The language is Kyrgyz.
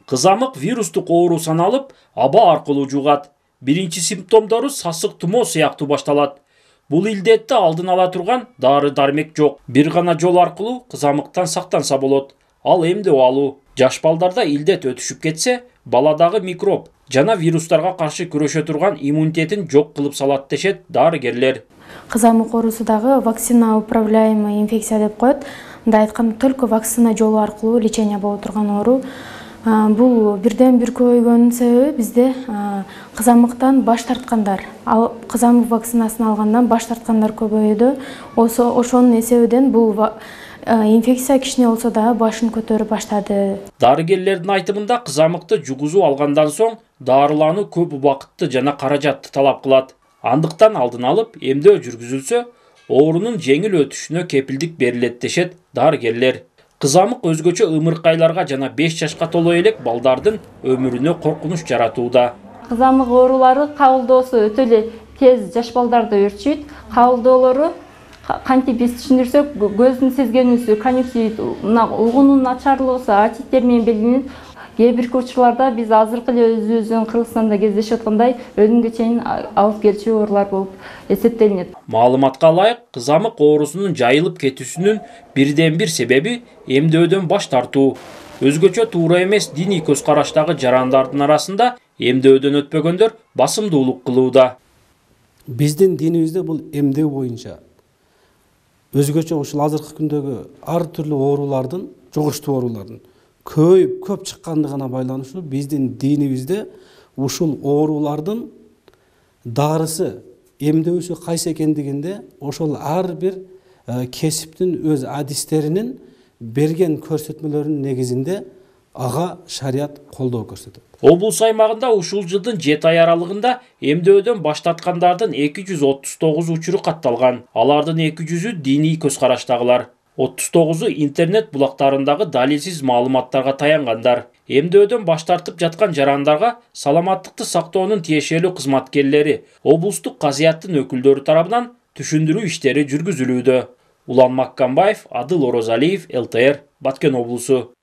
Кызамык вирустук оору саналып, аба аркылуу жугат. Биринчи симптомдору сасык тумоо сыяктуу башталат. Бул илдетти алдын ала турган дары-дармек жок. Бир гана жол аркылуу кызамыктан сактанса болот. Ал эмдөө алуу. Жаш балдарда илдет өтүшүп кетсе, баладагы микроб жана вирустарга каршы күрөшө турган иммунитетин жок кылып салат дешет дарыгерлер. Кызамык оорусу дагы вакцина управляемый инфекция деп коет. Мындай айтканда, только вакцина жолу аркылуу лечение боло турган оору. Бул бирден бир көбөйгөнүн себеби бизде кызамыктан баш тарткандар, ал кызамык вакцинасын алгандан баш тарткандар көбөйдү. Ошонун эсебинен бул инфекция кичине болсо да башын көтөрүп баштады. Дарыгерлердин айтымында кызамыкты жугузуу алгандан соң дарылануу көп убакытты жана каражатты талап кылат. Андыктан алдын алып эмдөө жүргүзүлсө, оорунун жеңил өтүшүнө кепилдик берилет дешет дарыгерлер. Кызамык өзгөчө ымыркайларга жана 5 жашка толо элек балдардын өмүрүнө коркунуч жаратууда. Кызамык оорулары кабылдоосу өтө эле тез жаш балдарда өрчүйт. Кабылдоолору кантип биз түшүндүрсөк, көздүн сезгенүүсү, конъюнктивит, угуунун начарлоосу, атиттер менен белгиленет. Кээ бир учурларда биз азыркы эле өзүбүздүн Кыргызстанда кездешип аткандай өлүмгө чейин алып келчү оорулар болуп эсептелинет. Маалыматка ылайык, кызамык оорусунун жайылып кетүүсүнүн бирден бир себеби эмдөөдөн баш тартуу. Өзгөчө туура эмес диний көз караштагы жарандардын арасында эмдөөдөн өтпөгөндөр басымдуулук кылууда. Биздин динибизде бул эмдөө боюнча өзгөчө ушул азыркы күндөгү ар түрлүү оорулардын, жугуштуу оорулардын көп чыккандыгына байланыштуу биздин динибизде ушул оорулардын дарысы, эмдөөсү кайсы экендигинде ошол ар бир кесиптин өз адистеринин берген көрсөтмөлөрүнүн негизинде ага шарият колдоо көрсөтөт. Облус аймагында ушул жылдын 7 ай аралыгында эмдөөдөн баш тарткандардын 239 учуру катталган. Алардын 200-ü диний көз караштагылар. 39-у интернет булактарындагы далилсиз маалыматтарга таянгандар. Эмдөөдөн баш тартып жаткан жарандарга саламаттыкты сактоонун тиешелүү кызматкерлери, облустук казыяттын өкүлдөрү тарабынан түшүндүрүү иштери жүргүзүлүүдө. Улан Маккамбаев, Адыл Орозалиев, ЛТР, Баткен облусу.